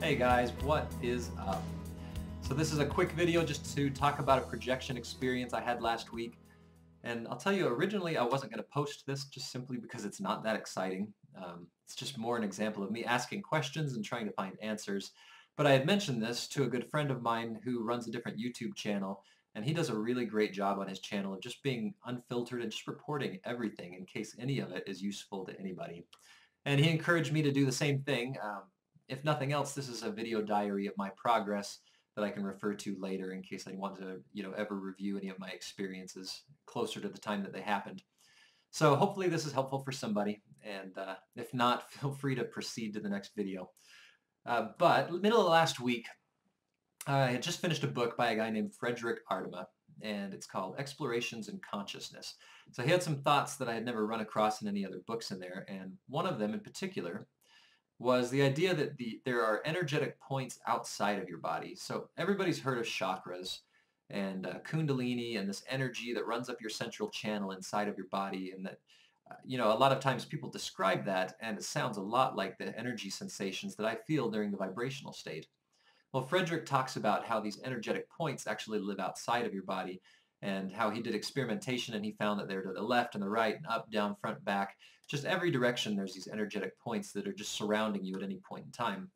Hey guys, what is up? So this is a quick video just to talk about a projection experience I had last week. And I'll tell you, originally I wasn't going to post this just simply because it's not that exciting. It's just more an example of me asking questions and trying to find answers. But I had mentioned this to a good friend of mine who runs a different YouTube channel, and he does a really great job on his channel of just being unfiltered and just reporting everything in case any of it is useful to anybody. And he encouraged me to do the same thing. If nothing else, this is a video diary of my progress that I can refer to later in case I want to, ever review any of my experiences closer to the time that they happened. So hopefully this is helpful for somebody, and if not, feel free to proceed to the next video. But middle of last week, I had just finished a book by a guy named Frederick Ardema, and it's called Explorations in Consciousness. So he had some thoughts that I had never run across in any other books in there, and one of them in particular was the idea that there are energetic points outside of your body. So everybody's heard of chakras and kundalini and this energy that runs up your central channel inside of your body, and that a lot of times people describe that and it sounds a lot like the energy sensations that I feel during the vibrational state. Well, Frederick talks about how these energetic points actually live outside of your body, and how he did experimentation and he found that they're to the left and the right and up, down, front, back, just every direction there's these energetic points that are just surrounding you at any point in time.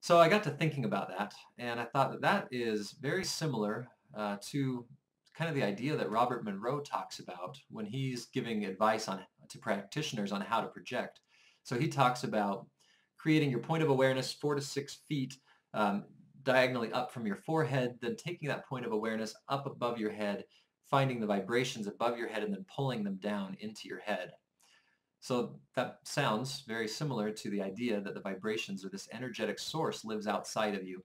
So I got to thinking about that, and I thought that that is very similar to kind of the idea that Robert Monroe talks about when he's giving advice to practitioners on how to project. So he talks about creating your point of awareness 4 to 6 feet diagonally up from your forehead, then taking that point of awareness up above your head, finding the vibrations above your head, and then pulling them down into your head. So that sounds very similar to the idea that the vibrations or this energetic source lives outside of you.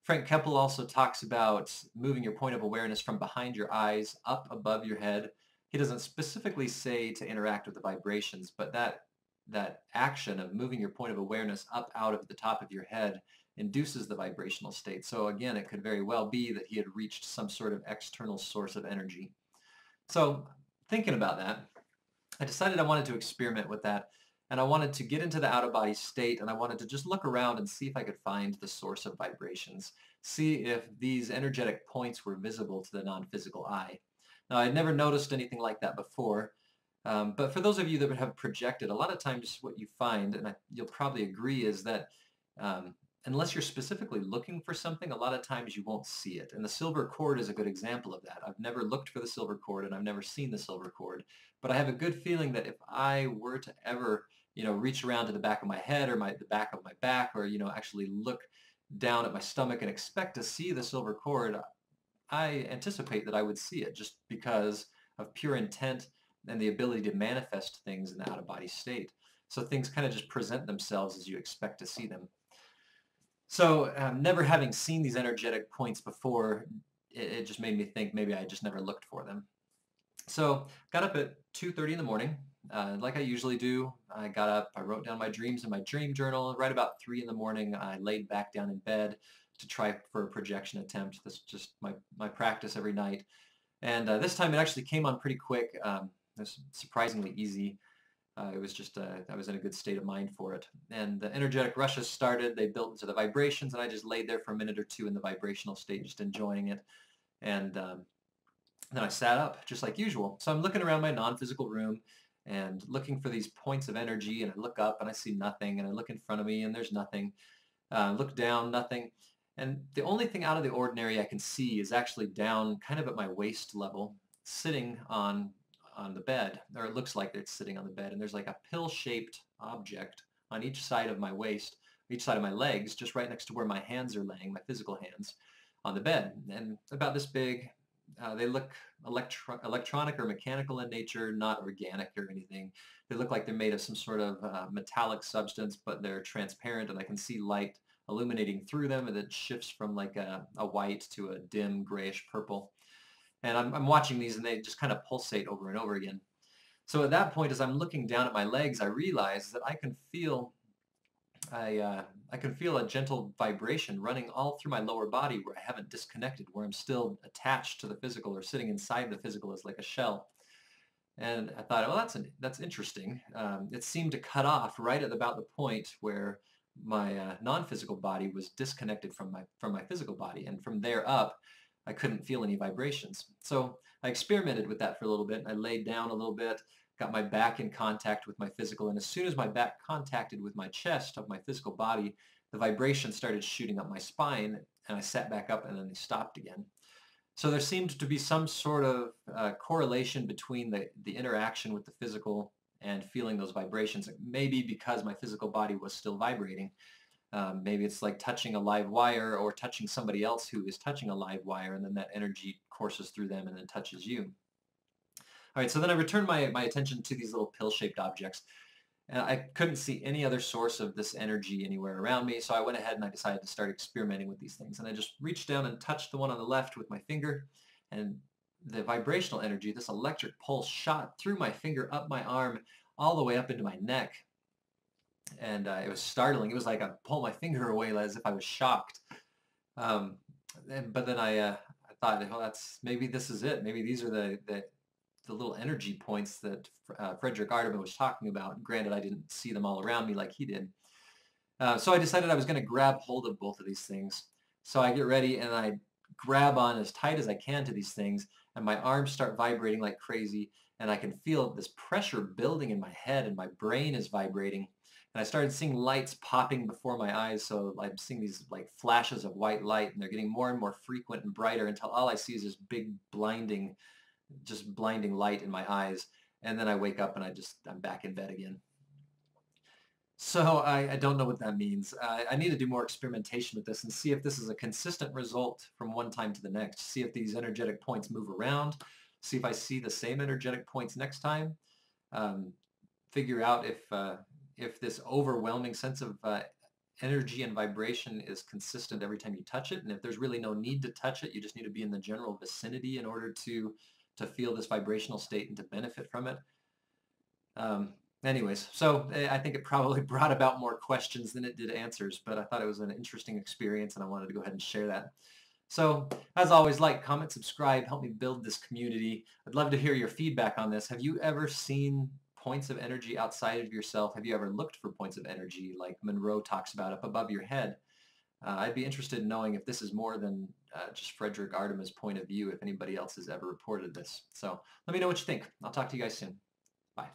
Frank Keppel also talks about moving your point of awareness from behind your eyes up above your head. He doesn't specifically say to interact with the vibrations, but that action of moving your point of awareness up out of the top of your head induces the vibrational state. So again, it could very well be that he had reached some sort of external source of energy. So thinking about that, I decided I wanted to experiment with that, and I wanted to get into the out-of-body state, and I wanted to just look around and see if I could find the source of vibrations, see if these energetic points were visible to the non-physical eye. Now, I'd never noticed anything like that before, but for those of you that would have projected, a lot of times what you find, and you'll probably agree, is that unless you're specifically looking for something, a lot of times you won't see it. And the silver cord is a good example of that. I've never looked for the silver cord, and I've never seen the silver cord. But I have a good feeling that if I were to ever, reach around to the back of my head or the back of my back, or, actually look down at my stomach and expect to see the silver cord, I anticipate that I would see it just because of pure intent and the ability to manifest things in the out-of-body state. So things kind of just present themselves as you expect to see them. So never having seen these energetic points before, it just made me think maybe I just never looked for them. So got up at 2:30 in the morning, like I usually do. I got up, I wrote down my dreams in my dream journal. Right about 3 in the morning, I laid back down in bed to try for a projection attempt. This is just my practice every night. And this time it actually came on pretty quick. It was surprisingly easy. It was just, I was in a good state of mind for it. And the energetic rushes started, they built into the vibrations, and I just laid there for a minute or two in the vibrational state, just enjoying it. And then I sat up, just like usual. So I'm looking around my non-physical room and looking for these points of energy, and I look up and I see nothing, and I look in front of me and there's nothing. Look down, nothing. And the only thing out of the ordinary I can see is actually down kind of at my waist level, sitting on the bed, or it looks like it's sitting on the bed, and there's like a pill-shaped object on each side of my waist, each side of my legs, just right next to where my hands are laying, my physical hands, on the bed, and about this big. They look electronic or mechanical in nature, not organic or anything. They look like they're made of some sort of metallic substance, but they're transparent, and I can see light illuminating through them, and it shifts from like a white to a dim grayish purple. And I'm watching these, and they just kind of pulsate over and over again. So at that point, as I'm looking down at my legs, I realize that I can feel a gentle vibration running all through my lower body where I haven't disconnected, where I'm still attached to the physical or sitting inside the physical as like a shell. And I thought, well, that's interesting. It seemed to cut off right at about the point where my non-physical body was disconnected from my physical body, and from there up, I couldn't feel any vibrations. So I experimented with that for a little bit. I laid down a little bit, got my back in contact with my physical, and as soon as my back contacted with my chest of my physical body, the vibration started shooting up my spine, and I sat back up, and then they stopped again. So there seemed to be some sort of correlation between the interaction with the physical and feeling those vibrations. Maybe because my physical body was still vibrating. Maybe it's like touching a live wire or touching somebody else who is touching a live wire, and then that energy courses through them and then touches you. All right, so then I returned my attention to these little pill-shaped objects. And I couldn't see any other source of this energy anywhere around me, so I went ahead and I decided to start experimenting with these things. And I just reached down and touched the one on the left with my finger, and the vibrational energy, this electric pulse, shot through my finger, up my arm, all the way up into my neck. And it was startling. It was like I pulled my finger away as if I was shocked. But then I thought, well, maybe this is it. Maybe these are the little energy points that Frederick Artemis was talking about. Granted, I didn't see them all around me like he did. So I decided I was going to grab hold of both of these things. So I get ready and I grab on as tight as I can to these things, and my arms start vibrating like crazy, and I can feel this pressure building in my head, and my brain is vibrating. And I started seeing lights popping before my eyes, so I'm seeing these like flashes of white light, and they're getting more and more frequent and brighter until all I see is this big blinding light in my eyes. And then I wake up and I'm back in bed again. So I don't know what that means. I need to do more experimentation with this and see if this is a consistent result from one time to the next. See if these energetic points move around. See if I see the same energetic points next time. Figure out if this overwhelming sense of energy and vibration is consistent every time you touch it, and if there's really no need to touch it, you just need to be in the general vicinity in order to feel this vibrational state and to benefit from it. Anyways, so I think it probably brought about more questions than it did answers, but I thought it was an interesting experience and I wanted to go ahead and share that. So as always, like, comment, subscribe, help me build this community. I'd love to hear your feedback on this. Have you ever seen points of energy outside of yourself? Have you ever looked for points of energy like Monroe talks about up above your head? I'd be interested in knowing if this is more than just Frederick Artemis' point of view, if anybody else has ever reported this. So let me know what you think. I'll talk to you guys soon. Bye.